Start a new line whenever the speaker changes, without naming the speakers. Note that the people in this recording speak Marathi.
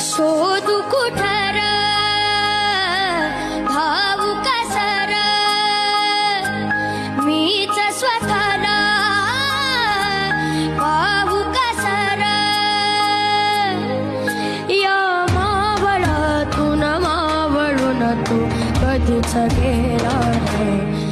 शोधू कुठर भाऊ कसर मीच स्वतःला भाऊ कसर या मावळातून मावळून तू कधीच गेला नाही